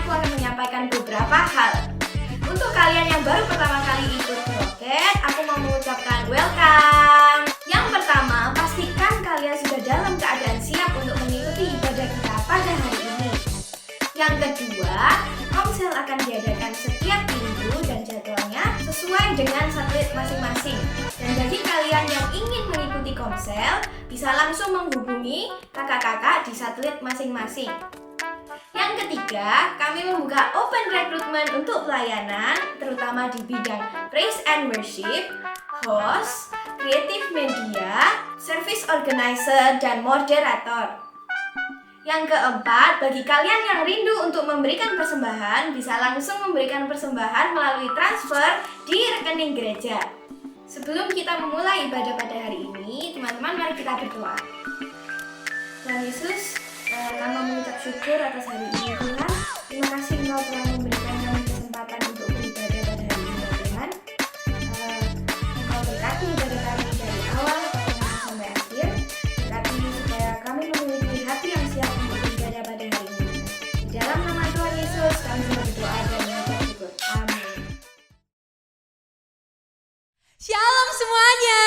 aku akan menyampaikan beberapa hal. Untuk kalian yang baru pertama kali ikut Roket, aku mau mengucapkan welcome. Yang pertama, pastikan kalian sudah dalam keadaan siap untuk mengikuti ibadah kita pada hari ini. Yang kedua, komsel akan diadakan setiap minggu dan jadwalnya sesuai dengan satelit masing-masing. Dan bagi kalian yang ingin mengikuti komsel, bisa langsung menghubungi kakak-kakak di satelit masing-masing. Yang ketiga, kami membuka open recruitment untuk pelayanan, terutama di bidang praise and worship, host, creative media, service organizer, dan moderator. Yang keempat, bagi kalian yang rindu untuk memberikan persembahan, bisa langsung memberikan persembahan melalui transfer di rekening gereja. Sebelum kita memulai ibadah pada hari ini, teman-teman mari kita berdoa. Tuhan Yesus, kami mengucap syukur atas hari ini Tuhan. Terima kasih Engkau telah memberikan kami kesempatan untuk beribadah pada hari ini Tuhan. Engkau berkati ibadah kami dari awal sampai akhir. Berkati supaya kami memiliki hati yang siap untuk beribadah pada hari ini. Di dalam nama Tuhan Yesus kami berdoa dan mengucap syukur. Amin. Shalom semuanya.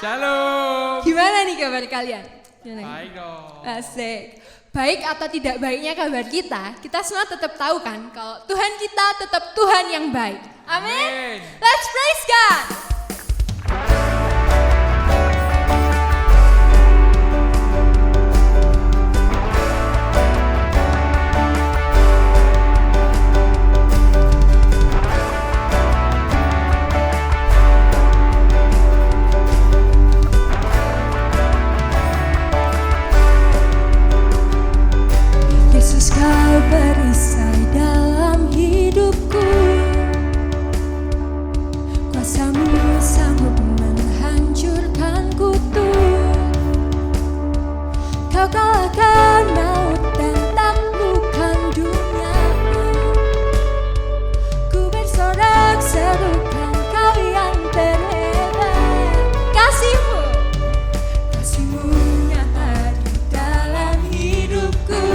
Shalom. Gimana nih kabar kalian? Baik dong. Asik. Baik atau tidak baiknya kabar kita semua tetap tahu kan kalau Tuhan kita tetap Tuhan yang baik. Amin. Let's praise God. Yesus kau berisai dalam hidupku, kuasa-Mu sanggup menghancurkan kutuk. Kau kalahkan maut dan taklukkan dunia. Ku bersorak serukan Kau yang terhebat. Kasih-Mu nyata di dalam hidupku.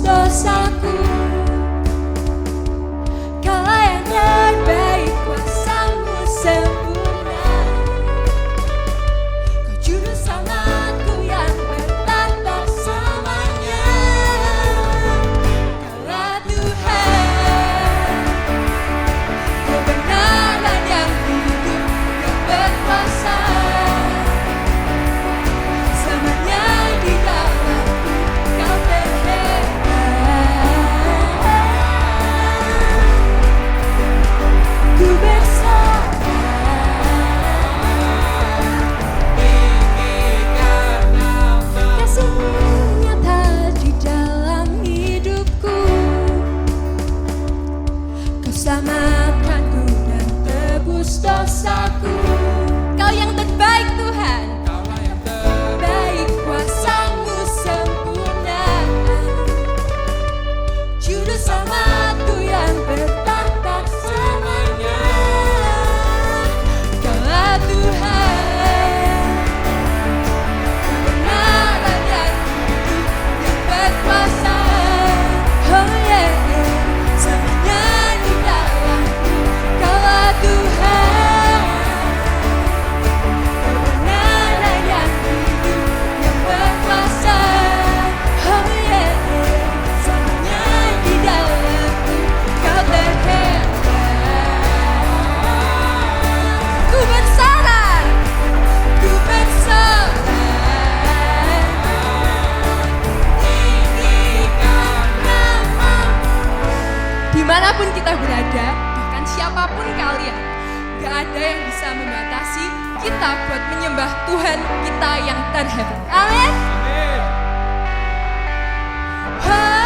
Dosaku, Kaulah yang terbaik, kuasa-Mu sempurna. Kau juru selamatku yang bertata selamanya. Kaulah Tuhan, kebenaran yang hidup, yang berkuasa. Semuanya di dalam-Ku, Kau terhebat. Ku bersorak kasih-Mu nyata di dalam hidupku. Kau selamatkanku dan tebus dosaku. Kau yang terbaik Tuhan. Kaulah yang terbaik. Baik kuasa-Mu sempurna. Juru selamatku yang bertahta selamanya. Kaulah Tuhan, kebenaran yang hidup, yang berkuasa. Oh yeah, semuanya di dalam-Ku. Kaulah Tuhan, kebenaran yang hidup, yang berkuasa. Oh yeah, semuanya di dalam-Ku. Kau terhebat. Ku bersorak, ku bersorak. Tinggikan nama. Dimanapun kita berada, bahkan siapapun kalian, gak ada yang bisa membatasi kita buat menyembah Tuhan kita yang terhebat. Amin. Amin. Wow.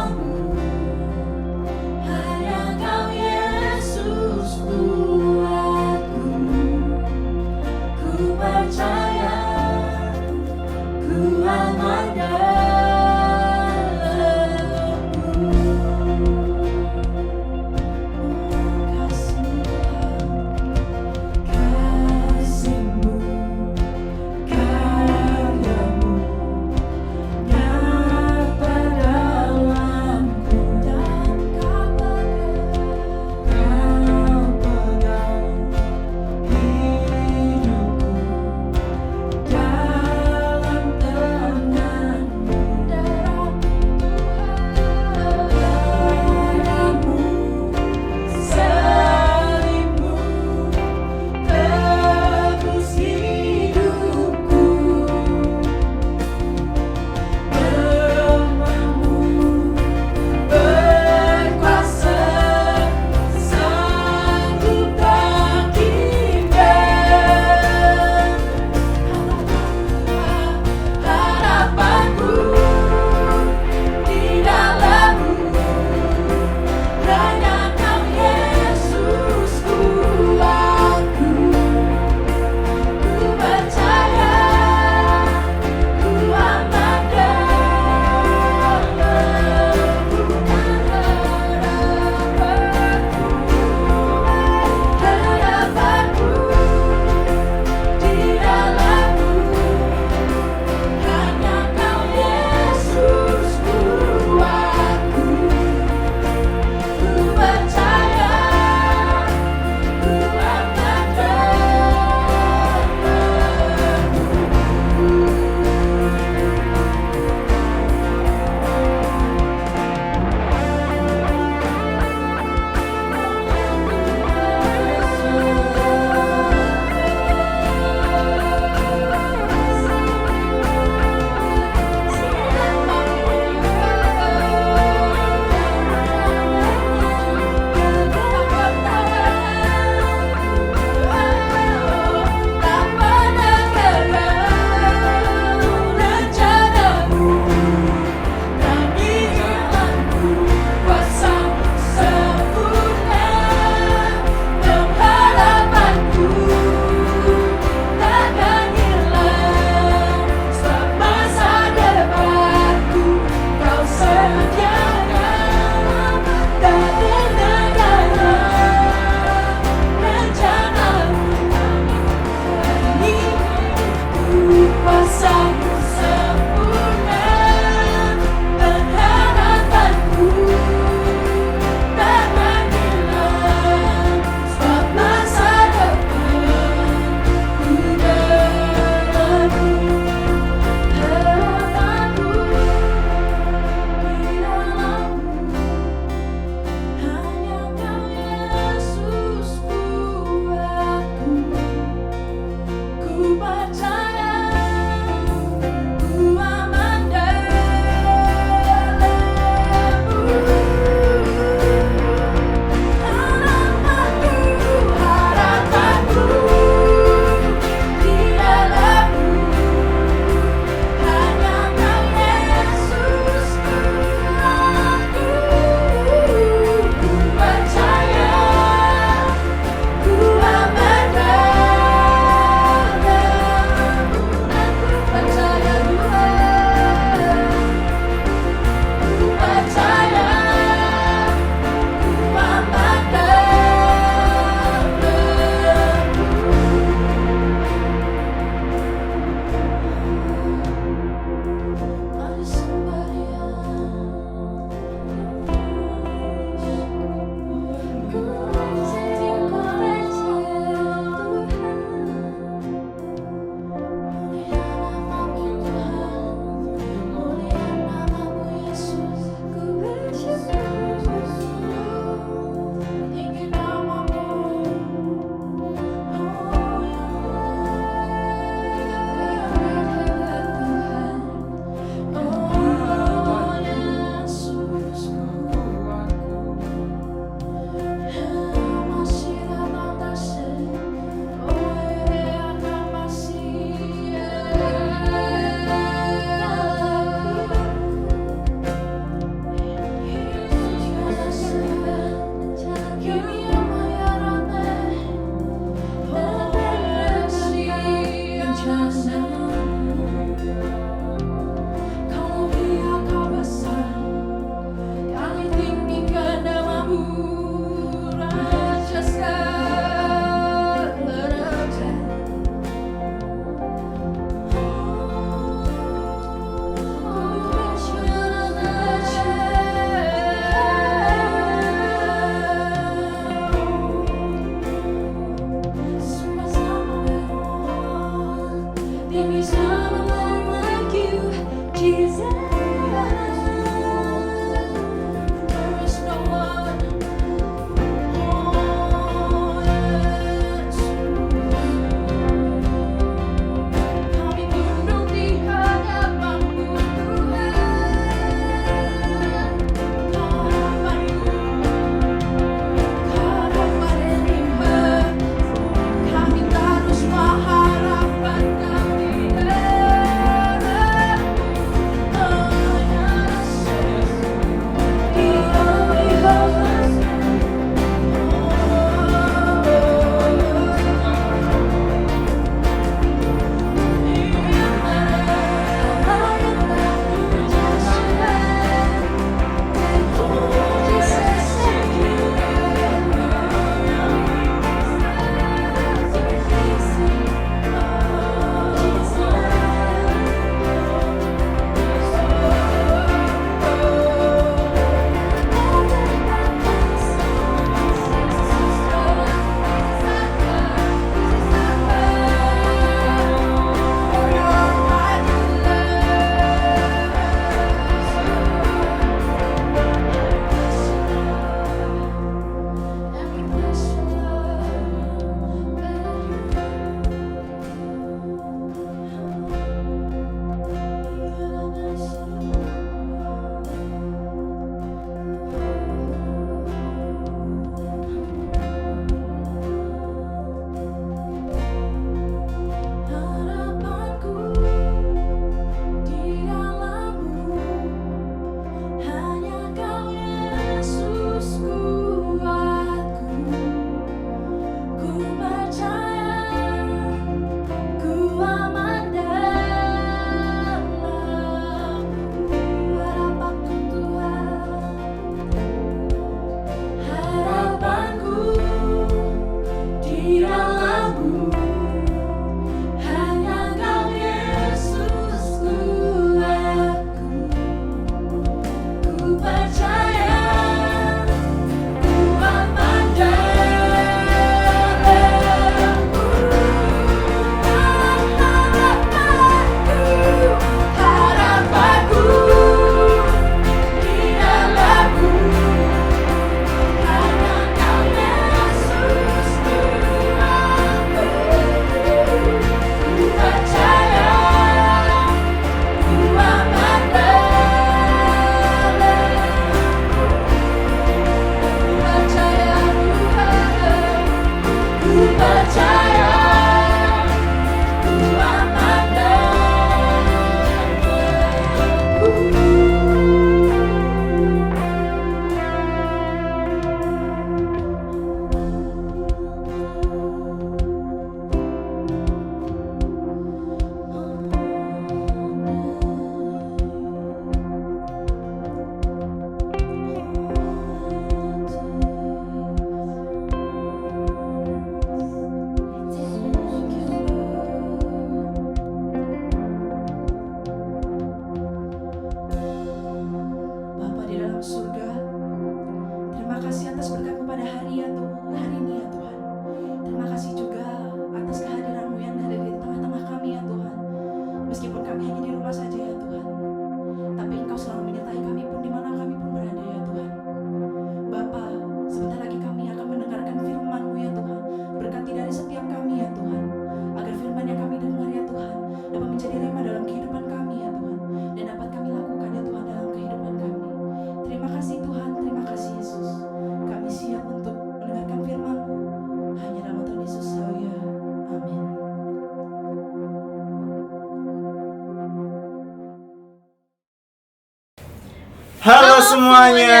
Halo semuanya.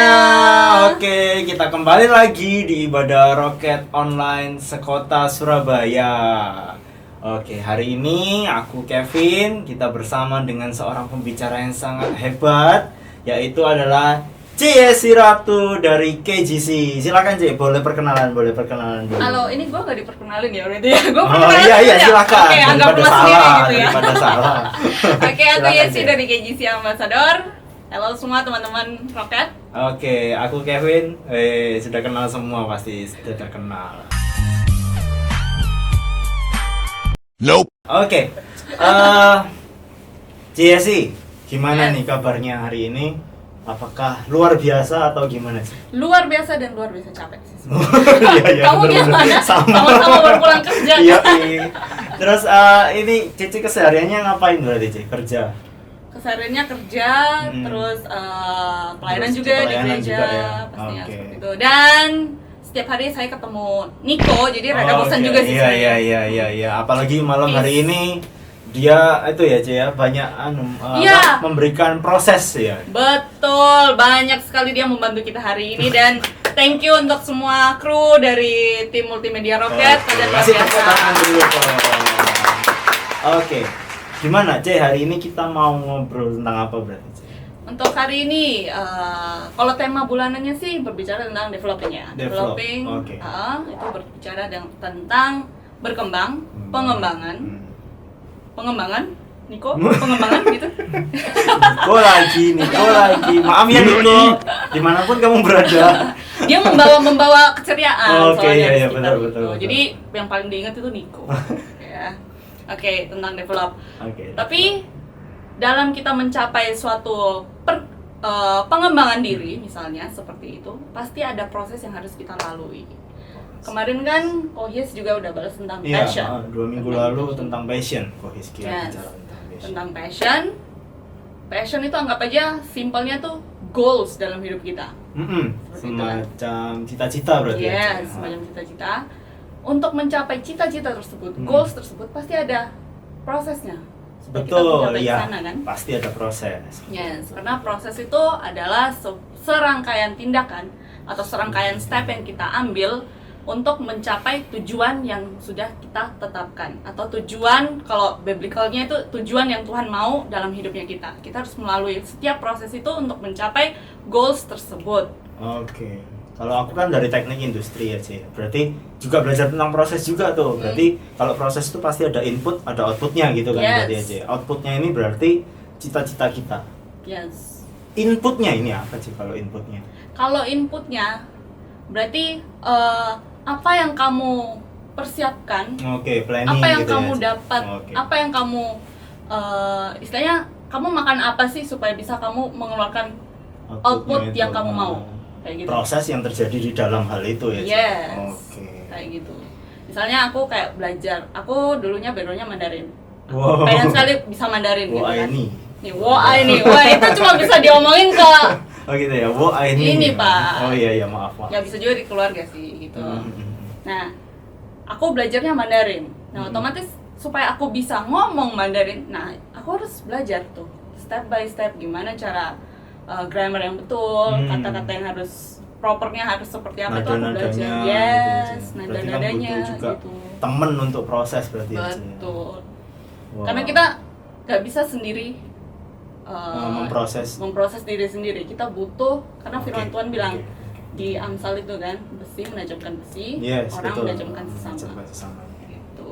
Oke, kita kembali lagi di Ibadah Roket Online Sekota Surabaya. Oke, hari ini aku Kevin, kita bersama dengan seorang pembicara yang sangat hebat, yaitu adalah C.S. Ratu dari KGC. Silakan C, boleh perkenalan dulu. Halo, ini gue gak diperkenalin ya berarti ya? Gue iya, silakan. Oke, anggaplah sendiri gitu ya. Daripada salah. Oke, aku Yesi dari KGC Ambassador. Halo semua teman-teman Roket. Oke, aku Kevin. Sudah kenal semua pasti, sudah terkenal. Nope. Oke. Ciesi, gimana nih kabarnya hari ini? Apakah luar biasa atau gimana sih? Luar biasa dan luar biasa capek sih. Iya, Kamu gimana? Sama-sama baru pulang kerja. Iya. Terus ini Cici kesehariannya ngapain berarti, Cici? Kerja? Kesehariannya kerja, terus pelayanan Terus juga di pelayanan gereja, juga ya? pastinya Oke. seperti itu. Dan setiap hari saya ketemu Niko, jadi rada bosan juga sih. Iya. Apalagi malam hari ini dia itu ya, Ci ya, banyak memberikan proses ya. Betul, banyak sekali dia membantu kita hari ini dan thank you untuk semua kru dari tim Multimedia Roket. Kalian luar Kasih biasa. tepuk tangan dulu. Oke. Gimana, C? Hari ini kita mau ngobrol tentang apa berarti, C? Untuk hari ini, kalau tema bulanannya sih berbicara tentang developing ya. Developing, okay. Itu berbicara tentang berkembang, pengembangan. Pengembangan? Niko? Pengembangan gitu? Niko lagi. Maaf ya Niko, dimanapun kamu berada. Dia membawa keceriaan. Oke, iya, betul. betul. Jadi yang paling diingat itu Niko. Ya. Oke, tentang develop. Oke. Tapi dalam kita mencapai suatu pengembangan diri, misalnya seperti itu, pasti ada proses yang harus kita lalui. Kemarin kan Kohis juga udah bahas tentang passion. Iya, 2 minggu lalu tentang passion. Kohis bicara tentang passion. Tentang passion. Passion itu anggap aja simpelnya tuh goals dalam hidup kita. Semacam cita-cita berarti ya. Semacam cita-cita. Untuk mencapai cita-cita tersebut, goals tersebut pasti ada prosesnya. Betul, ya. Sana, kan? Pasti ada proses. Yes, karena proses itu adalah serangkaian tindakan atau serangkaian step yang kita ambil untuk mencapai tujuan yang sudah kita tetapkan, atau tujuan, kalau biblicalnya itu tujuan yang Tuhan mau dalam hidupnya kita. Kita harus melalui setiap proses itu untuk mencapai goals tersebut. Oke. Kalau aku kan dari teknik industri ya, Ci. Berarti juga belajar tentang proses juga tuh. Berarti kalau proses itu pasti ada input, ada outputnya gitu kan. Berarti ya, Ci. Outputnya ini berarti cita-cita kita. Yes. inputnya ini apa sih kalau inputnya? Kalau inputnya berarti apa yang kamu persiapkan, Oke, planning apa yang gitu kamu ya. dapat, Oke. apa yang kamu istilahnya kamu makan apa sih supaya bisa kamu mengeluarkan output Outputnya yang itu. kamu mau, kayak gitu. Proses yang terjadi di dalam hal itu ya. Ci? Yes. Oke. Kayak gitu. Misalnya aku kayak belajar, aku dulunya backgroundnya Mandarin. Aku Wow. pengen sekali bisa Mandarin gitu Wah kan. ini. Nih, wah ini, wah itu cuma bisa diomongin ke Oh gitu ya. Wah ini. Ini, Pak. Oh iya maaf. ya bisa juga di keluarga sih gitu. Hmm. Nah, aku belajarnya Mandarin. Nah, otomatis supaya aku bisa ngomong Mandarin, nah aku harus belajar tuh step by step gimana cara grammar yang betul, kata-kata yang harus propernya harus seperti apa itu aku belajar. Nada-nadanya Yes, gitu, Ci. Berarti kamu nada-nadanya butuh juga gitu. temen untuk proses berarti ya, Ci? Betul. Wow. Karena kita nggak bisa sendiri memproses diri sendiri. Kita butuh, karena Oke, firman Tuhan bilang oke. di Amsal itu kan, besi menajamkan besi, Yes, orang betul. menajamkan sesama. Menajamkan sesama. Gitu.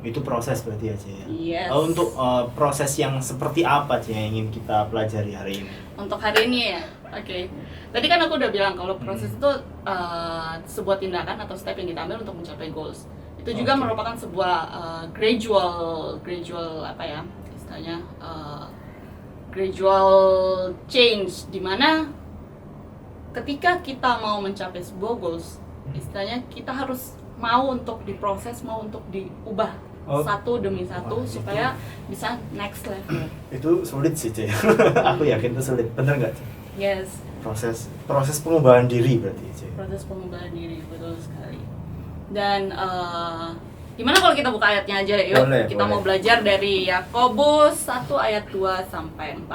Itu proses berarti ya, Ci, ya? Yes. Untuk proses yang seperti apa Ci yang ingin kita pelajari hari ini? Untuk hari ini ya, oke. Tadi kan aku udah bilang kalau proses itu sebuah tindakan atau step yang kita ambil untuk mencapai goals. Itu juga Oke. merupakan sebuah gradual apa ya istilahnya gradual change, dimana ketika kita mau mencapai sebuah goals, istilahnya kita harus mau untuk diproses, mau untuk diubah satu demi satu Wah, supaya bisa next level. Itu sulit sih Ci. Aku yakin itu sulit. Bener nggak Ci? Yes. Proses pengubahan diri berarti Ci. Proses pengubahan diri, betul sekali. Dan gimana kalau kita buka ayatnya aja yuk? Boleh, Kita boleh. mau belajar dari Yakobus 1 ayat 2 sampai 4.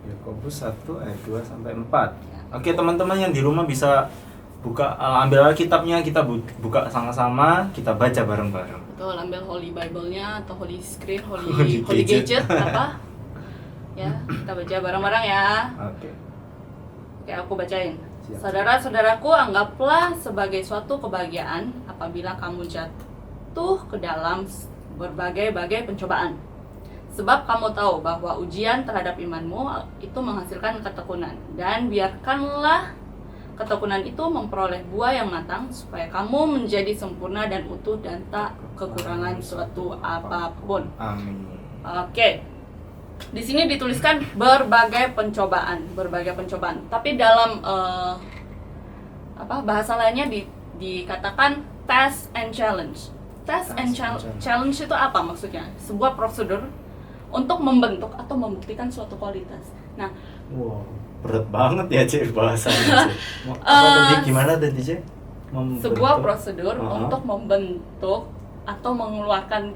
Yakobus 1 ayat 2 sampai 4. Oke, teman-teman yang di rumah bisa buka ambil Alkitabnya, kita buka sama-sama, kita baca bareng-bareng. Betul, ambil Holy Bible-nya atau Holy Screen, Holy Holy Gadget. Gadget apa? Ya, kita baca bareng-bareng ya. Oke. Oke, aku bacain. Siap. Saudara-saudaraku, anggaplah sebagai suatu kebahagiaan apabila kamu jatuh ke dalam berbagai-bagai pencobaan. Sebab kamu tahu bahwa ujian terhadap imanmu itu menghasilkan ketekunan. Dan biarkanlah ketekunan itu memperoleh buah yang matang supaya kamu menjadi sempurna dan utuh dan tak kekurangan suatu apapun. Amin. Oke. Di sini dituliskan berbagai pencobaan. Tapi dalam bahasa lainnya dikatakan test and challenge. Test and challenge itu apa maksudnya? Sebuah prosedur untuk membentuk atau membuktikan suatu kualitas. Nah, Wow, berat banget ya Ci bahasanya Ci. Tadi gimana tadi Ci? sebuah prosedur Uh-huh. untuk membentuk atau mengeluarkan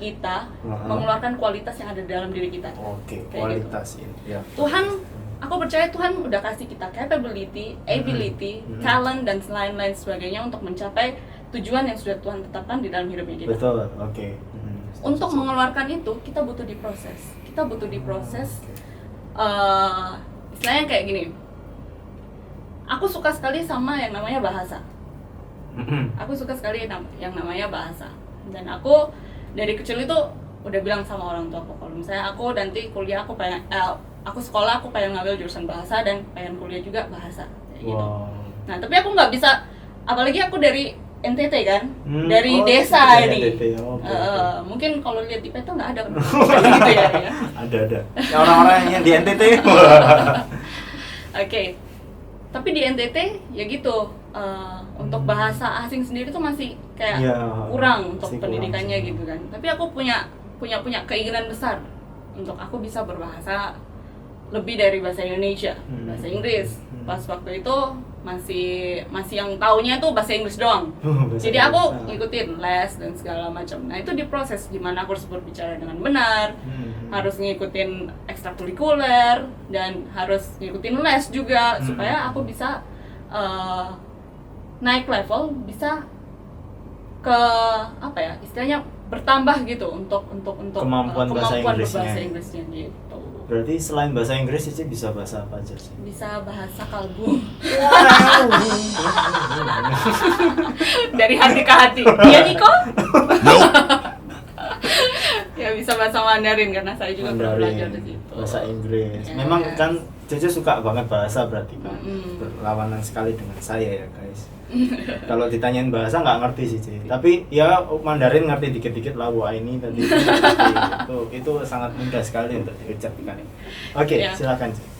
mengeluarkan kualitas yang ada dalam diri kita. Oke, Kayak kualitas ini ya. Tuhan, aku percaya Tuhan udah kasih kita capability, ability, talent dan lain-lain sebagainya untuk mencapai tujuan yang sudah Tuhan tetapkan di dalam hidupnya kita. Betul. Oke. Untuk mengeluarkan itu, kita butuh diproses. Istilahnya kayak gini. Aku suka sekali sama yang namanya bahasa. Aku suka sekali yang namanya bahasa. Dan aku dari kecil itu udah bilang sama orang tua aku, kalau misalnya aku nanti kuliah aku pengen aku sekolah aku pengen ngambil jurusan bahasa dan pengen kuliah juga bahasa kayak gitu. Wow. Nah, tapi aku nggak bisa, apalagi aku dari NTT kan, dari Oh, desa dari ini. NTT, oke. Mungkin kalau lihat di peta nggak ada kan, gitu ya. Ada. Ya, orang-orang yang di NTT. Oke. Tapi di NTT ya gitu, untuk bahasa asing sendiri tuh masih kayak Ya, kurang untuk masih pendidikannya kurang sih. gitu kan. Tapi aku punya keinginan besar untuk aku bisa berbahasa lebih dari bahasa Indonesia, bahasa Inggris. Pas waktu itu masih yang taunya tuh bahasa Inggris doang. Bahasa Jadi aku Inggris, ngikutin les dan segala macam. Nah, itu diproses gimana aku harus berbicara dengan benar, harus ngikutin ekstrakurikuler dan harus ngikutin les juga supaya aku bisa naik level, bisa ke apa ya? Istilahnya bertambah gitu untuk Kemampuan bahasa berbahasa Inggrisnya. Inggrisnya gitu. Berarti selain bahasa Inggris Cici bisa bahasa apa aja sih? Bisa bahasa kalbu. Dari hati ke hati. Iya Niko? Nope. Ya bisa bahasa Mandarin karena saya juga pernah belajar di situ. Bahasa Inggris. Ya. Memang kan Cece suka banget bahasa berarti kan. Mm-mm. Berlawanan sekali dengan saya ya guys. Kalau ditanyain bahasa nggak ngerti sih Cece. Tapi ya Mandarin ngerti dikit-dikit lah wah ini tadi. itu sangat mudah sekali untuk diucapkan. Oke, Ya. silakan Cece.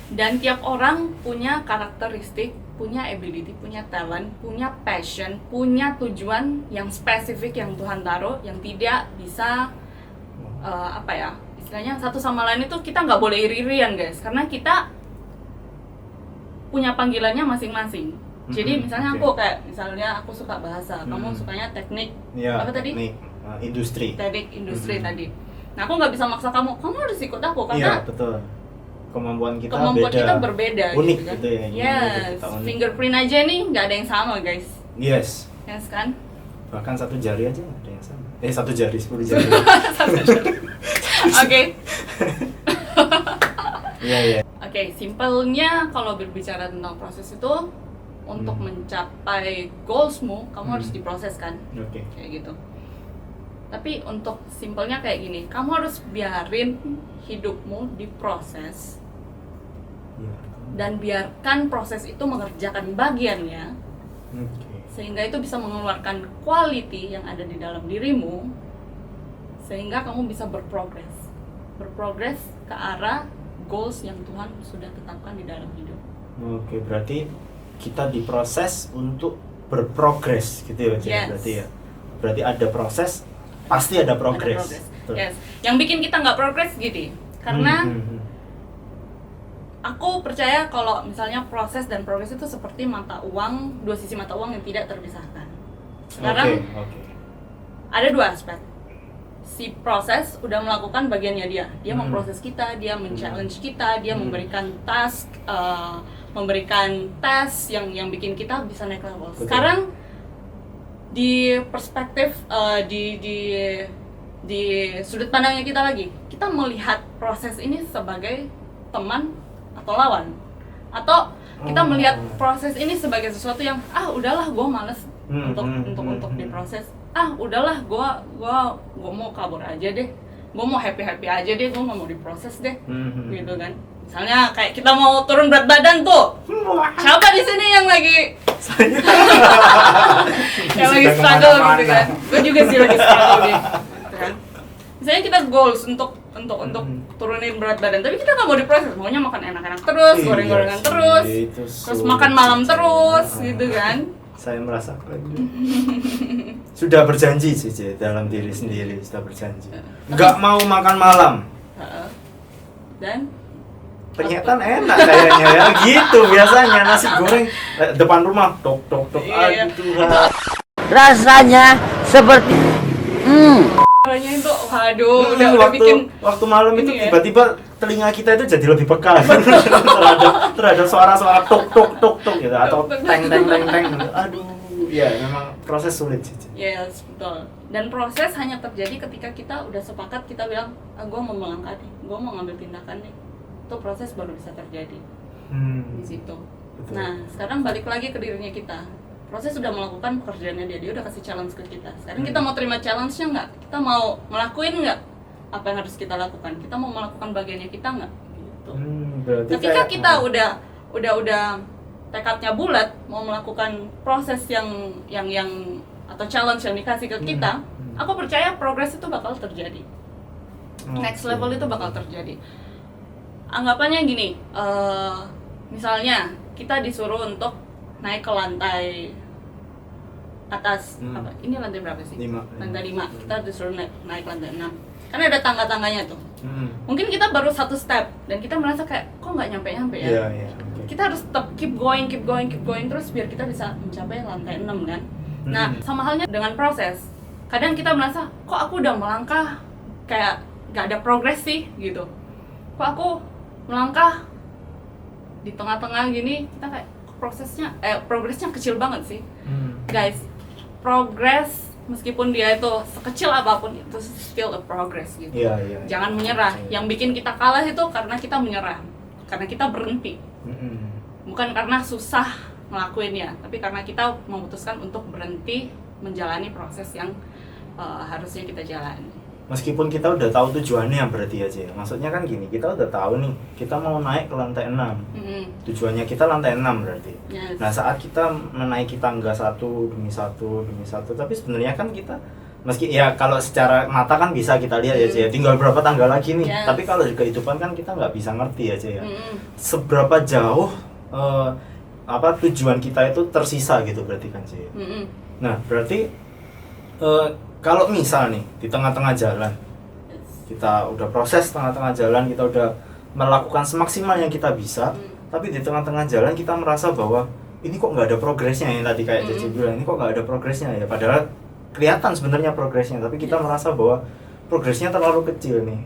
Dan tiap orang punya karakteristik, punya ability, punya talent, punya passion, punya tujuan yang spesifik yang Tuhan taruh, yang tidak bisa istilahnya satu sama lain itu kita nggak boleh iri-irian guys, karena kita punya panggilannya masing-masing. Jadi misalnya oke. aku kayak misalnya aku suka bahasa, kamu sukanya teknik Ya, apa tadi? teknik, industri. Teknik industri tadi. Nah aku nggak bisa maksa kamu harus ikut aku karena Iya, betul. Kemampuan kita kemampuan beda. kita berbeda Unik gitu kan. gitu ya, ini Yes, kita unik. fingerprint aja nih nggak ada yang sama guys. Yes. Yes kan? Bahkan satu jari aja nggak ada yang sama. Satu jari, 10 jari. Oke. Iya, iya. Oke, simpelnya kalau berbicara tentang proses itu untuk mencapai goalsmu, kamu harus diproses kan? Oke. Kayak gitu. Tapi untuk simpelnya kayak gini, kamu harus biarin hidupmu diproses Iya. dan biarkan proses itu mengerjakan bagiannya Oke. sehingga itu bisa mengeluarkan quality yang ada di dalam dirimu sehingga kamu bisa berprogres ke arah goals yang Tuhan sudah tetapkan di dalam hidup. Oke, berarti kita diproses untuk berprogres gitu ya, Cik? Yes. Berarti ya. Berarti ada proses, pasti ada progres. Ada progress. Betul. Yes. Yang bikin kita nggak progres gini, karena aku percaya kalau misalnya proses dan progres itu seperti mata uang, dua sisi mata uang yang tidak terpisahkan. Sekarang Oke. ada dua aspek. Si proses udah melakukan bagiannya dia memproses kita, dia men-challenge kita, dia memberikan task, memberikan tes yang bikin kita bisa naik level. Betul. Sekarang di perspektif di sudut pandangnya kita lagi, kita melihat proses ini sebagai teman atau lawan, atau kita melihat proses ini sebagai sesuatu yang udahlah gue males untuk diproses, udahlah gue mau kabur aja deh, gue mau happy aja deh, gue nggak mau diproses deh, gitu kan. Misalnya kayak kita mau turun berat badan tuh, siapa di sini yang lagi yang lagi struggle gitu kan? Gue juga sih lagi struggle gitu kan. Misalnya kita goals untuk turunin berat badan, tapi kita nggak mau diproses, maunya makan enak-enak terus, goreng-gorengan terus, terus makan malam terus, gitu kan? Saya merasakan. Sudah berjanji sih dalam diri sendiri, sudah berjanji. Nggak mau makan malam. Dan Penyetan enak kayaknya ya, gitu biasanya nasi goreng depan rumah, tok. Iya. Aduh Tuhan. Rasanya seperti caranya itu, waduh, udah bikin waktu malam itu ini ya. tiba-tiba telinga kita itu jadi lebih peka terhadap suara-suara tok gitu atau teng. Aduh, ya memang proses sulit sih. yes, betul. Dan proses hanya terjadi ketika kita udah sepakat, kita bilang, gue mau melangkah nih, gue mau ngambil tindakan nih. Itu proses baru bisa terjadi di situ. Betul. Nah, sekarang balik lagi ke dirinya kita. Proses sudah melakukan pekerjaannya dia udah kasih challenge ke kita. Sekarang kita mau terima challenge-nya nggak? Kita mau ngelakuin nggak apa yang harus kita lakukan? Kita mau melakukan bagiannya kita nggak? Gitu. Berarti Ketika kayak- kita udah tekadnya bulat mau melakukan proses yang atau challenge yang dikasih ke kita, aku percaya progres itu bakal terjadi. Next level itu bakal terjadi. Anggapannya gini, misalnya kita disuruh untuk naik ke lantai atas, ini lantai berapa sih? 5. Lantai 5, kita disuruh naik lantai 6. Karena ada tangga-tangganya tuh. Hmm. Mungkin kita baru satu step dan kita merasa kayak kok nggak nyampe ya. Iya, oke. Kita harus tetap keep going terus biar kita bisa mencapai lantai 6 kan. Nah, sama halnya dengan proses. Kadang kita merasa kok aku udah melangkah kayak nggak ada progres sih gitu. Kok aku melangkah di tengah-tengah gini, kita kayak progresnya kecil banget sih. Guys, progress meskipun dia itu sekecil apapun itu still a progress gitu. Iya. Jangan menyerah. Yang bikin kita kalah itu karena kita menyerah. Karena kita berhenti. Bukan karena susah ngelakuinnya, tapi karena kita memutuskan untuk berhenti menjalani proses yang harusnya kita jalani. meskipun kita udah tahu tujuannya berarti aja. Maksudnya kan gini, kita udah tahu nih, kita mau naik ke lantai 6. Tujuannya kita lantai 6 berarti. Yes. Nah, saat kita menaiki tangga satu demi satu, tapi sebenarnya kan kita meski ya kalau secara mata kan bisa kita lihat aja ya, tinggal berapa tangga lagi nih. Yes. Tapi kalau di kehidupan kan kita nggak bisa ngerti aja ya. Seberapa jauh tujuan kita itu tersisa gitu berarti kan sih. Nah, berarti kalau misal nih di tengah-tengah jalan kita udah proses tengah-tengah jalan, kita udah melakukan semaksimal yang kita bisa, tapi di tengah-tengah jalan kita merasa bahwa ini kok nggak ada progresnya ya, tadi kayak Cici bilang ini kok nggak ada progresnya ya, padahal kelihatan sebenarnya progresnya, tapi kita merasa bahwa progresnya terlalu kecil nih.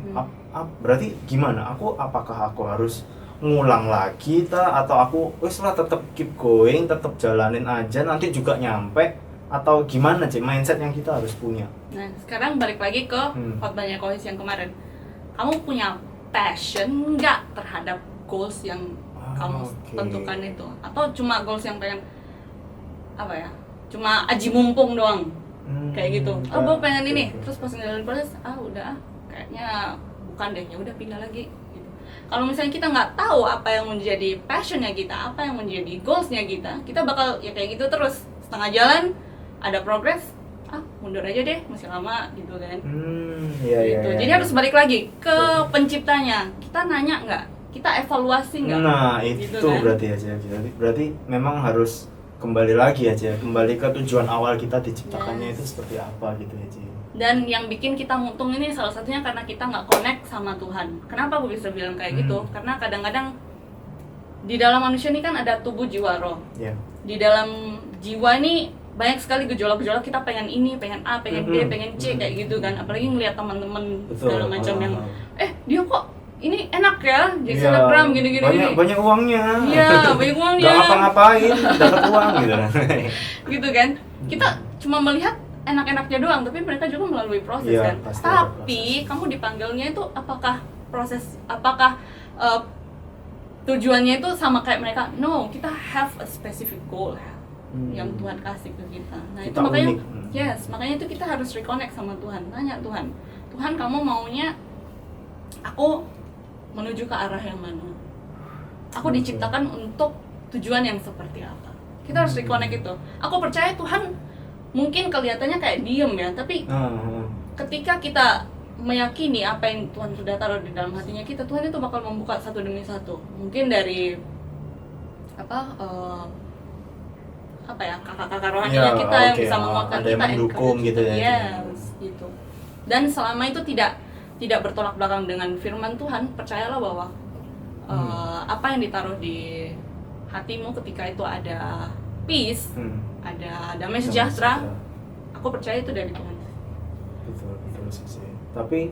Berarti gimana? Apakah aku harus ngulang lagi atau aku wes lah tetap keep going, tetap jalanin aja nanti juga nyampe, atau gimana sih mindset yang kita harus punya? Nah, sekarang balik lagi ke khotbahnya Kohis yang kemarin. Kamu punya passion nggak terhadap goals yang kamu tentukan itu? Atau cuma goals yang pengen apa ya? Cuma aji mumpung doang? Kayak gitu. Oh, gue pengen ini. Terus pas ngejalanin proses, udah kayaknya bukan deh, ya udah pindah lagi. Gitu. Kalau misalnya kita nggak tahu apa yang menjadi passionnya kita, apa yang menjadi goalsnya kita bakal ya kayak gitu terus, setengah jalan ada progres, mundur aja deh, masih lama gitu kan. Gitu. Jadi harus balik lagi ke penciptanya. Kita nanya nggak? Kita evaluasi nggak? Nah, itu gitu kan? berarti memang harus kembali lagi aja, kembali ke tujuan awal kita diciptakannya itu seperti apa gitu aja. Dan yang bikin kita mutung ini salah satunya karena kita nggak connect sama Tuhan. Kenapa aku bisa bilang kayak gitu? Karena kadang-kadang di dalam manusia ini kan ada tubuh, jiwa, roh. Di dalam jiwa ini banyak sekali gejolak-gejolak, kita pengen ini, pengen A, pengen B, pengen C kayak gitu kan. Apalagi ngelihat teman-teman segala macam yang dia kok ini enak ya, jadi selebgram gini-gini. Banyak uangnya. Iya, banyak uangnya. Gak ngapa-ngapain, dapat uang gitu. Gitu kan. Kita cuma melihat enak-enaknya doang, tapi mereka juga melalui proses kan. Tapi kamu dipanggilnya itu apakah tujuannya itu sama kayak mereka? No, kita have a specific goal yang Tuhan kasih ke kita. Nah, kita itu makanya unik. makanya itu kita harus reconnect sama Tuhan. Tanya Tuhan kamu maunya aku menuju ke arah yang mana? Aku diciptakan untuk tujuan yang seperti apa? Kita harus reconnect itu. Aku percaya Tuhan mungkin kelihatannya kayak diem ya, tapi ketika kita meyakini apa yang Tuhan sudah taruh di dalam hatinya kita, Tuhan itu bakal membuka satu demi satu. Mungkin dari kakak-kakak rohaninya kita yang bisa menguatkan ada kita, yang mendukung gitu ya. Gitu. Dan selama itu tidak bertolak belakang dengan firman Tuhan, percayalah bahwa apa yang ditaruh di hatimu ketika itu ada peace, ada damai sejahtera, aku percaya itu dari Tuhan. Betul sih. Tapi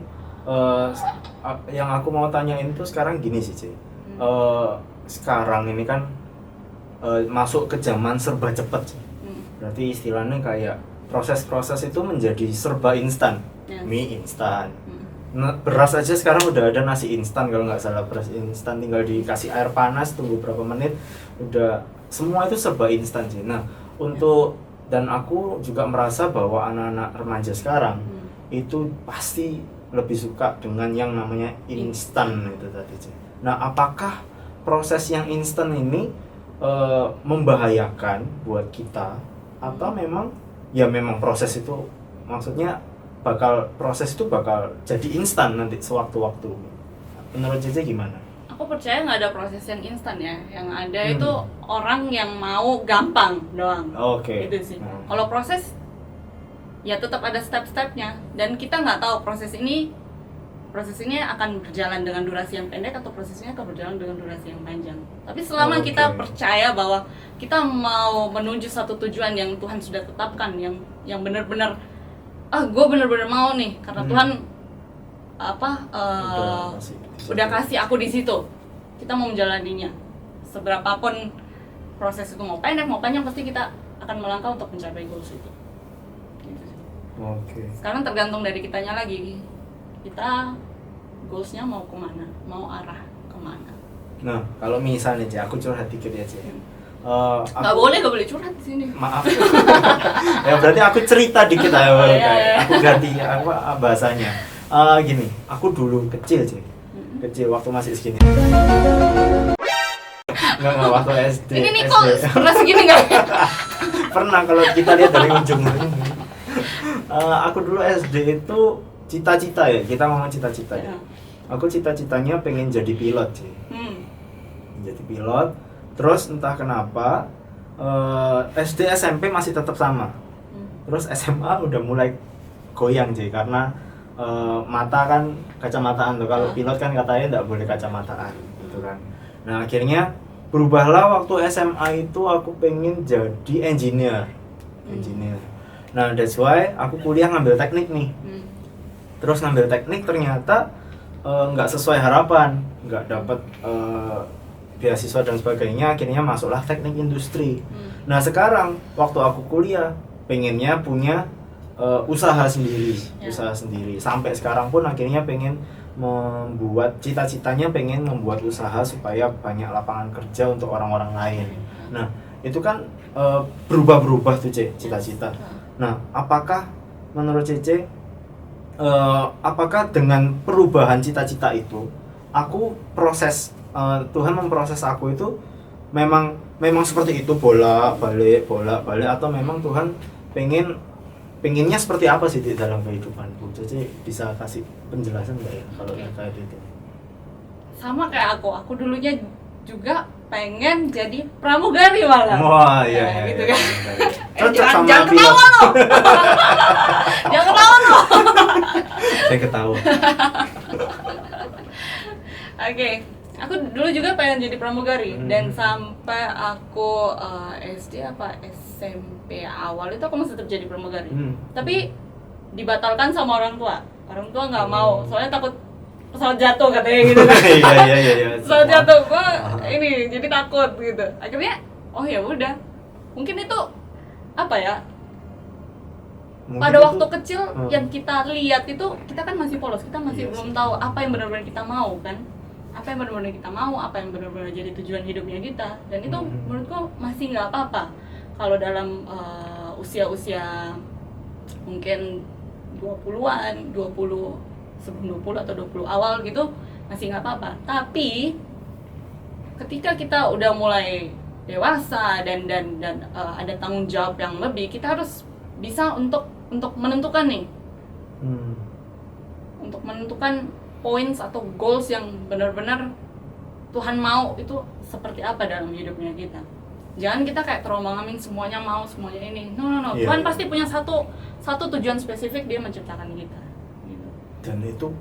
yang aku mau tanyain tuh sekarang gini sih, Ci. Sekarang ini kan masuk ke zaman serba cepat. Berarti istilahnya kayak proses-proses itu menjadi serba instan. Mie instan. Beras aja sekarang udah ada nasi instan kalau nggak salah, beras instan tinggal dikasih air panas, tunggu berapa menit udah, semua itu serba instan sih. Nah, dan aku juga merasa bahwa anak-anak remaja sekarang itu pasti lebih suka dengan yang namanya instan itu tadi sih. Nah, apakah proses yang instan ini membahayakan buat kita, atau memang proses itu maksudnya proses itu bakal jadi instan nanti sewaktu-waktu? Menurut Cici gimana? Aku percaya nggak ada proses yang instan ya. Yang ada itu orang yang mau gampang doang. Itu sih. Kalau proses ya tetap ada step-stepnya, dan kita nggak tahu proses ini akan berjalan dengan durasi yang pendek atau prosesnya akan berjalan dengan durasi yang panjang. Tapi selama kita percaya bahwa kita mau menuju satu tujuan yang Tuhan sudah tetapkan, yang benar-benar gue benar-benar mau nih karena Tuhan udah kasih aku di situ. Kita mau menjalaninya. Seberapapun proses itu mau pendek mau panjang, pasti kita akan melangkah untuk mencapai goals itu. Gitu sih. Sekarang tergantung dari kitanya lagi. Kita goalsnya mau kemana, mau arah kemana. Nah, kalau misalnya aku curhat dikit ya, Ci. Gak boleh curhat di sini. Maaf. Ya berarti aku cerita dikit aja. Aku ganti bahasanya. Gini, aku dulu kecil sih. Kecil waktu masih segini. Enggak waktu SD. Ini nih kok pernah segini nggak? Pernah kalau kita lihat dari ujung. Aku dulu SD itu cita-cita ya, kita ngomong cita-cita ya. Aku cita-citanya pengen jadi pilot sih. Jadi pilot. Terus entah kenapa SD SMP masih tetap sama. Terus SMA udah mulai goyang sih karena mata kan kacamataan tuh. Kalau pilot kan katanya nggak boleh kacamataan gitu kan. Nah akhirnya berubahlah waktu SMA itu aku pengen jadi engineer. Nah that's why aku kuliah ngambil teknik nih. Terus ngambil teknik ternyata nggak sesuai harapan, nggak dapat beasiswa dan sebagainya. Akhirnya masuklah teknik industri. Nah sekarang waktu aku kuliah pengennya punya usaha sendiri. Sampai sekarang pun akhirnya pengen membuat cita-citanya pengen membuat usaha supaya banyak lapangan kerja untuk orang-orang lain. Nah itu kan berubah-berubah tuh cita-cita. Nah apakah menurut Cece apakah dengan perubahan cita-cita itu aku proses Tuhan memproses aku itu memang seperti itu bolak-balik atau memang Tuhan pengennya seperti apa sih di dalam kehidupanku? Jadi bisa kasih penjelasan nggak ya kalau terkait itu? Sama kayak aku dulunya juga pengen jadi pramugari malah. Wah iya, gitu iya, kan. Cocok sama Jangan pilot. ketawa loh. Jangan ketawa loh. Saya ketawa. Oke, aku dulu juga pengen jadi pramugari dan sampai aku SD apa SMP awal itu aku masih tetap jadi pramugari. Tapi dibatalkan sama orang tua. Orang tua nggak mau, soalnya takut pesawat jatuh katanya gitu kan. Iya. Pesawat jatuh, gua ini jadi takut gitu. Akhirnya, oh ya udah, mungkin itu apa ya? Mungkin Pada itu, waktu kecil yang kita lihat itu kita kan masih polos, kita masih belum tahu apa yang benar-benar kita mau kan. Apa yang benar-benar kita mau, apa yang benar-benar jadi tujuan hidupnya kita. Dan itu menurutku masih nggak apa-apa kalau dalam usia-usia mungkin 20-an, 20 sebelum 20 atau 20 awal gitu masih nggak apa-apa. Tapi ketika kita udah mulai dewasa dan ada tanggung jawab yang lebih, kita harus bisa untuk menentukan nih, untuk menentukan points atau goals yang benar-benar Tuhan mau itu seperti apa dalam hidupnya kita. Jangan kita kayak terombang-ambing semuanya mau, semuanya ini. No. Yeah. Tuhan pasti punya satu tujuan spesifik dia menciptakan kita. Gitu. Dan itu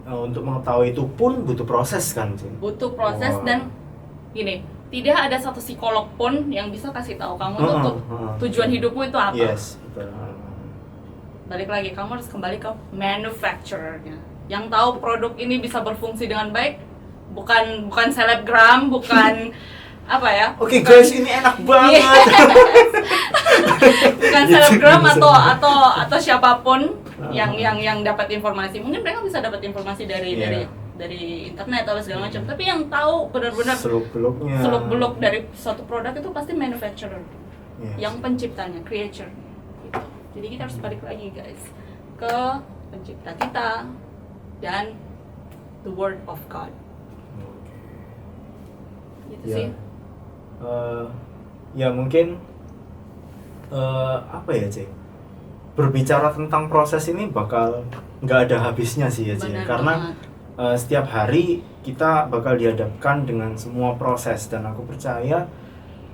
untuk mengetahui itu pun butuh proses kan sih. Butuh proses dan gini, tidak ada satu psikolog pun yang bisa kasih tahu kamu tuh tujuan hidupmu itu apa. Yes, betul. Balik lagi, kamu harus kembali ke manufacturer-nya. Yang tahu produk ini bisa berfungsi dengan baik, bukan selebgram, bukan apa ya? Oke guys, ini enak banget. Bukan selebgram atau siapapun yang dapat informasi. Mungkin mereka bisa dapat informasi dari internet atau segala macam. Tapi yang tahu benar-benar seluk-beluk dari suatu produk itu pasti manufacturer. Yang penciptanya, creator. Gitu. Jadi kita harus balik lagi guys ke pencipta kita dan the word of God. Gitu sih. Ya mungkin apa ya Cik, berbicara tentang proses ini bakal nggak ada habisnya sih ya Cik, karena setiap hari kita bakal dihadapkan dengan semua proses dan aku percaya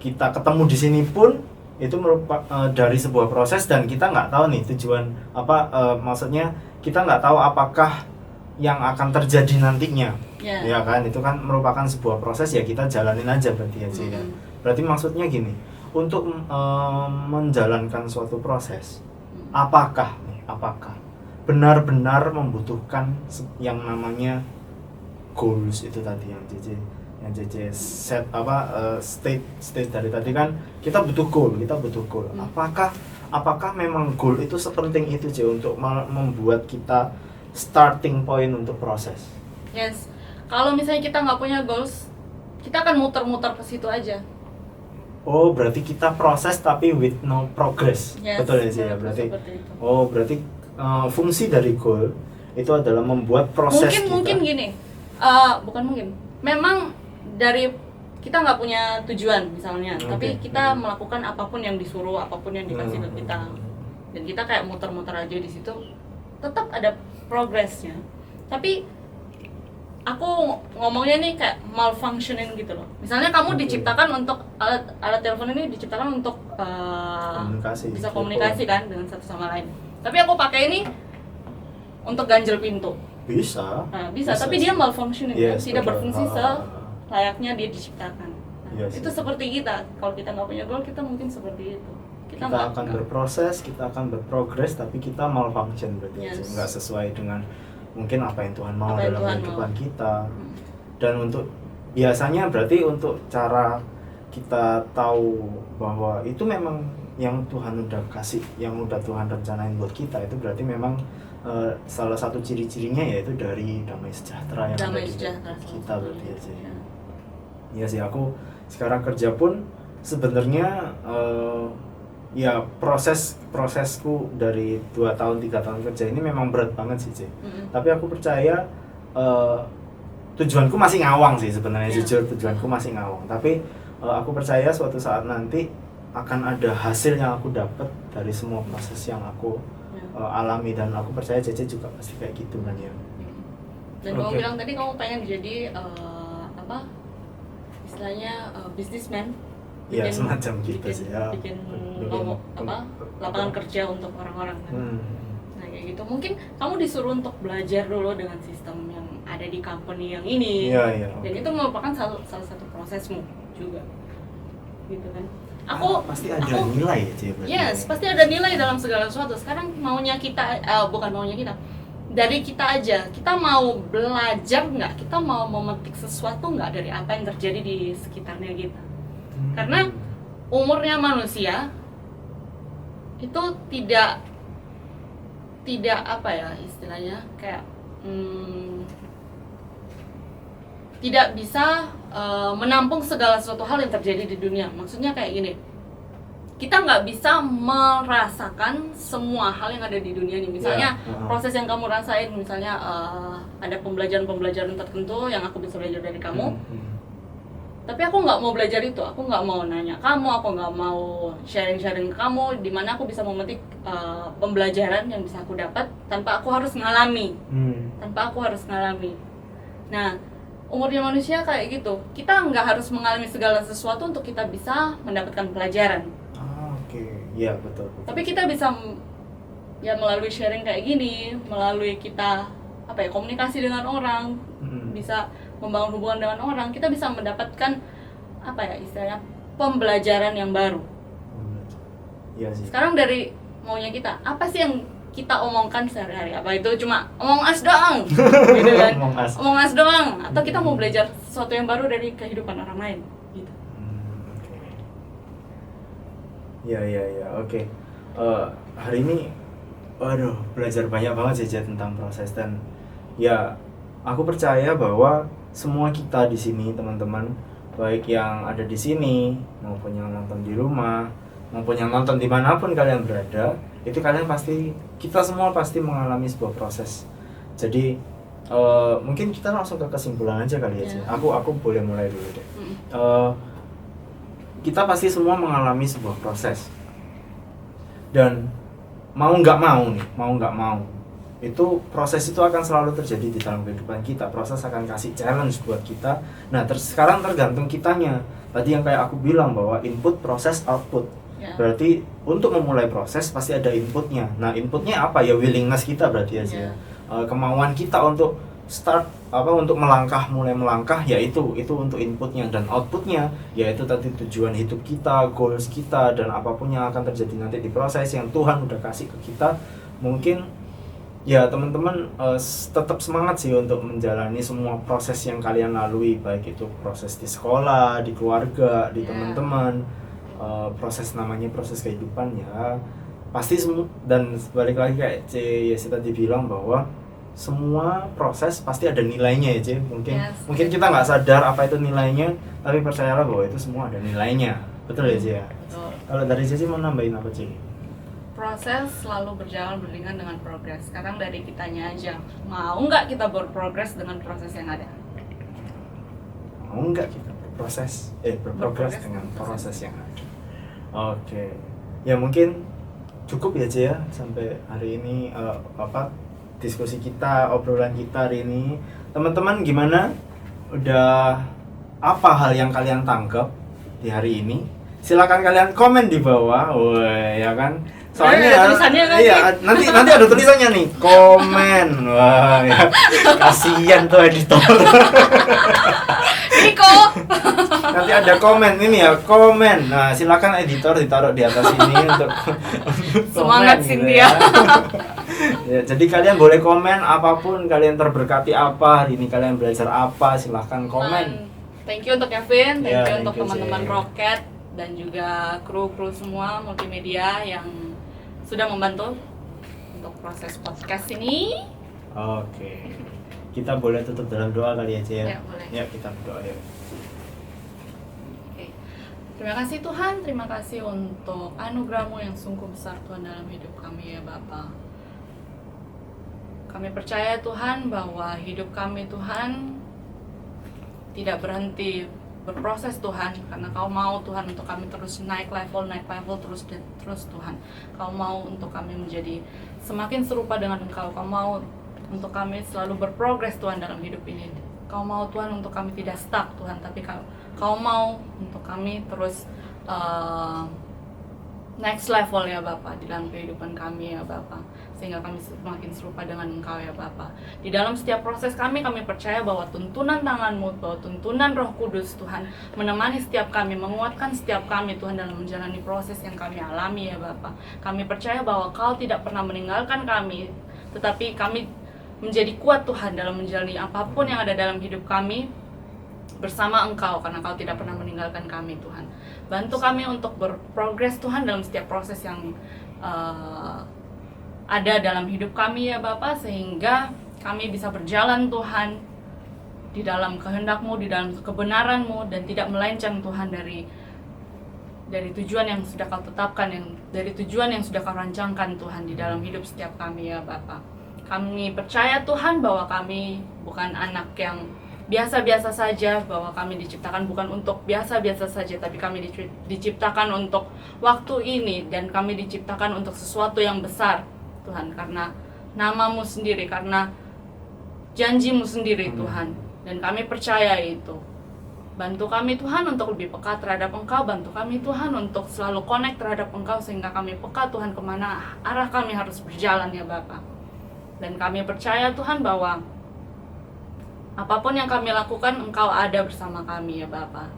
kita ketemu di sini pun itu merupakan dari sebuah proses dan kita nggak tahu nih tujuan apa, maksudnya kita nggak tahu apakah yang akan terjadi nantinya. Ya kan, itu kan merupakan sebuah proses, ya kita jalanin aja berarti ya sih. Berarti maksudnya gini, untuk menjalankan suatu proses, apakah benar-benar membutuhkan yang namanya goals itu tadi yang JJ set state dari tadi kan, kita butuh goal. Apakah memang goal itu sepenting itu J untuk membuat kita starting point untuk proses? Yes. Kalau misalnya kita nggak punya goals, kita akan muter-muter ke situ aja. Oh, berarti kita proses tapi with no progress. Yes, Betul ya sih ya, berarti. Oh, berarti fungsi dari goal itu adalah membuat proses mungkin gini, bukan mungkin, memang dari kita nggak punya tujuan misalnya, tapi kita melakukan apapun yang disuruh, apapun yang dikasih ke kita, dan kita kayak muter-muter aja di situ, tetap ada progresnya. Tapi aku ngomongnya nih kayak malfunctioning gitu loh. Misalnya kamu diciptakan untuk alat telepon ini diciptakan untuk bisa komunikasi kan dengan satu sama lain. Tapi aku pakai ini untuk ganjel pintu. Bisa. Nah, bisa, tapi dia malfunctioning, kan? Tidak berfungsi selayaknya dia diciptakan. Nah, itu seperti kita. Kalau kita nggak punya goal, kita mungkin seperti itu. Kita akan berproses, kita akan berprogres, tapi kita malfunction berarti nggak sesuai dengan mungkin apa yang Tuhan mau dalam kehidupan kita. Dan untuk biasanya berarti untuk cara kita tahu bahwa itu memang yang Tuhan udah kasih, yang udah Tuhan rencanain buat kita, itu berarti memang salah satu ciri-cirinya yaitu dari damai sejahtera yang ada di kita berarti aja. Iya sih, aku sekarang kerja pun sebenarnya ya prosesku dari 2 tahun 3 tahun kerja ini memang berat banget sih, tapi aku percaya tujuanku masih ngawang sih sebenarnya. Jujur tujuanku masih ngawang, tapi aku percaya suatu saat nanti akan ada hasil yang aku dapat dari semua proses yang aku alami, dan aku percaya Cece juga pasti kayak gitu kan ya. Dan kamu bilang tadi kamu pengen jadi istilahnya businessman. Iya, semacam gitu sih ya. Bikin lapangan kerja untuk orang-orang kan. Nah kayak gitu. Mungkin kamu disuruh untuk belajar dulu dengan sistem yang ada di company yang ini. Iya. Dan itu merupakan salah satu prosesmu juga. Gitu kan. Aku pasti ada nilai ya, Yes, pasti ada nilai dalam segala sesuatu. Sekarang maunya kita, bukan maunya kita, dari kita aja, kita mau belajar nggak? Kita mau memetik sesuatu nggak dari apa yang terjadi di sekitarnya kita? Karena umurnya manusia itu tidak apa ya istilahnya, kayak tidak bisa menampung segala sesuatu hal yang terjadi di dunia. Maksudnya kayak gini, kita nggak bisa merasakan semua hal yang ada di dunia ini. Misalnya proses yang kamu rasain, misalnya ada pembelajaran tertentu yang aku bisa belajar dari kamu, tapi aku nggak mau belajar itu, aku nggak mau nanya kamu, aku nggak mau sharing ke kamu, di mana aku bisa memetik pembelajaran yang bisa aku dapat tanpa aku harus ngalami, Nah, umurnya manusia kayak gitu, kita nggak harus mengalami segala sesuatu untuk kita bisa mendapatkan pelajaran. Iya betul. Tapi kita bisa ya melalui sharing kayak gini, melalui kita komunikasi dengan orang, bisa membangun hubungan dengan orang, kita bisa mendapatkan istilahnya pembelajaran yang baru. Iya sih. Sekarang dari maunya kita, apa sih yang kita omongkan sehari-hari? Apa itu cuma omong as doang? Gitu kan? Omong as doang, atau kita mau belajar sesuatu yang baru dari kehidupan orang lain gitu. Iya, oke. Hari ini belajar banyak banget sih tentang proses, dan ya aku percaya bahwa semua kita di sini teman-teman, baik yang ada di sini maupun yang nonton di rumah maupun yang nonton dimanapun kalian berada, itu kita semua pasti mengalami sebuah proses. Jadi mungkin kita langsung ke kesimpulan aja kali ya. Aku boleh mulai dulu deh. Kita pasti semua mengalami sebuah proses, dan mau nggak mau itu proses itu akan selalu terjadi di dalam kehidupan kita. Proses akan kasih challenge buat kita. Nah sekarang tergantung kitanya. Tadi yang kayak aku bilang bahwa input, proses, output. Berarti untuk memulai proses pasti ada inputnya. Nah inputnya apa ya? Willingness kita berarti aja. Kemauan kita untuk untuk mulai melangkah, yaitu untuk inputnya. Dan outputnya yaitu tadi tujuan hidup kita, goals kita, dan apapun yang akan terjadi nanti di proses yang Tuhan udah kasih ke kita. Mungkin ya teman-teman tetap semangat sih untuk menjalani semua proses yang kalian lalui, baik itu proses di sekolah, di keluarga, di teman-teman, proses kehidupan ya pasti dan balik lagi kayak Yesi tadi bilang bahwa semua proses pasti ada nilainya ya, Ci. Mungkin kita nggak sadar apa itu nilainya, tapi percayalah bahwa itu semua ada nilainya. Betul ya, Ci ya? Kalau dari Ci mau nambahin apa, Ci? proses selalu berjalan beriringan dengan progres. Sekarang dari kitanya aja, mau nggak kita berprogres dengan proses yang ada? Mau nggak kita berprogres dengan proses yang ada? Oke, ya mungkin cukup ya Ce ya sampai hari ini diskusi kita, obrolan kita hari ini. Teman-teman gimana? Udah apa hal yang kalian tangkap di hari ini? Silakan kalian komen di bawah, wah ya kan? Soalnya ada tulisannya kan? iya, nanti ada tulisannya nih, komen. Wah, ya. Kasihan tuh editor. Niko. Nanti ada komen ini ya, komen. Nah, silakan editor ditaruh di atas ini untuk Semangat komen, Cynthia. ya. Ya, jadi kalian boleh komen apapun, kalian terberkati apa hari ini, kalian belajar apa, silahkan komen. Thank you untuk Kevin, thank Ya, you thank untuk you, teman-teman Ce. Rocket dan juga kru-kru semua multimedia yang sudah membantu untuk proses podcast ini. Oke, kita boleh tutup dalam doa kali ya, Ce ya? Ya, boleh. Ya, kita berdoa ya. Oke. Terima kasih Tuhan, terima kasih untuk anugerah-Mu yang sungguh besar Tuhan dalam hidup kami ya Bapa. Kami percaya Tuhan bahwa hidup kami Tuhan tidak berhenti berproses Tuhan, karena Kau mau Tuhan untuk kami terus naik level terus dan terus Tuhan. Kau mau untuk kami menjadi semakin serupa dengan Engkau. Kau mau untuk kami selalu berprogres Tuhan dalam hidup ini. Kau mau Tuhan untuk kami tidak stuck Tuhan, tapi Kau mau untuk kami terus next level ya Bapa di dalam kehidupan kami ya Bapa, sehingga kami semakin serupa dengan Engkau ya Bapa. Di dalam setiap proses kami percaya bahwa tuntunan tangan-Mu, bahwa tuntunan Roh Kudus Tuhan menemani setiap kami, menguatkan setiap kami Tuhan dalam menjalani proses yang kami alami ya Bapa. Kami percaya bahwa Kau tidak pernah meninggalkan kami, tetapi kami menjadi kuat Tuhan dalam menjalani apapun yang ada dalam hidup kami bersama Engkau, karena Kau tidak pernah meninggalkan kami Tuhan. Bantu kami untuk berprogres Tuhan dalam setiap proses yang ada dalam hidup kami ya Bapa, sehingga kami bisa berjalan Tuhan di dalam kehendak-Mu, di dalam kebenaran-Mu, dan tidak melenceng Tuhan dari tujuan yang sudah Kau tetapkan, dari tujuan yang sudah Kau rancangkan Tuhan di dalam hidup setiap kami ya Bapa. Kami percaya Tuhan bahwa kami bukan anak yang biasa-biasa saja, bahwa kami diciptakan bukan untuk biasa-biasa saja, tapi kami diciptakan untuk waktu ini, dan kami diciptakan untuk sesuatu yang besar Tuhan, karena nama-Mu sendiri, karena janji-Mu sendiri Tuhan, dan kami percaya itu. Bantu kami Tuhan untuk lebih peka terhadap Engkau, bantu kami Tuhan untuk selalu connect terhadap Engkau, sehingga kami peka Tuhan kemana arah kami harus berjalan ya Bapa. Dan kami percaya Tuhan bahwa apapun yang kami lakukan, Engkau ada bersama kami ya Bapa.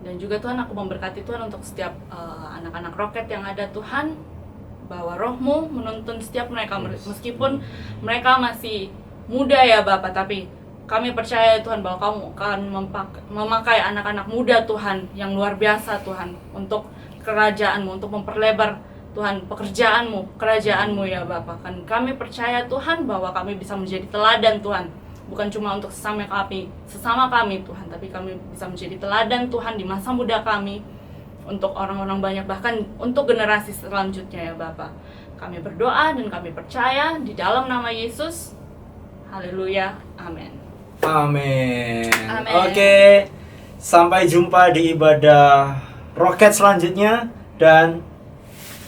Dan juga Tuhan, aku memberkati Tuhan untuk setiap anak-anak Rocket yang ada Tuhan, bahwa Roh-Mu menuntun setiap mereka, meskipun mereka masih muda ya Bapa, tapi kami percaya Tuhan bahwa Kamu akan memakai anak-anak muda Tuhan yang luar biasa Tuhan, untuk kerajaan-Mu, untuk memperlebar Tuhan pekerjaan-Mu, kerajaan-Mu ya Bapa. Kan kami percaya Tuhan bahwa kami bisa menjadi teladan Tuhan, bukan cuma untuk sesama kami Tuhan, tapi kami bisa menjadi teladan Tuhan di masa muda kami untuk orang-orang banyak, bahkan untuk generasi selanjutnya ya Bapa. Kami berdoa dan kami percaya di dalam nama Yesus. Haleluya, amin. Amin. Amin. Oke, sampai jumpa di ibadah Rocket selanjutnya, dan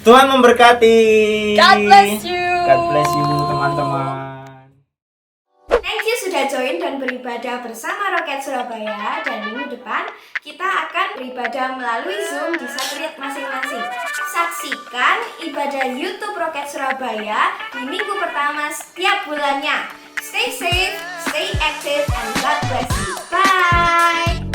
Tuhan memberkati. God bless you. God bless you teman-teman. Thank you sudah join dan beribadah bersama Rocket Surabaya, dan minggu depan kita akan beribadah melalui Zoom di satelit masing-masing. Saksikan ibadah YouTube Rocket Surabaya di minggu pertama setiap bulannya. Stay safe, stay active, and God bless you. Bye!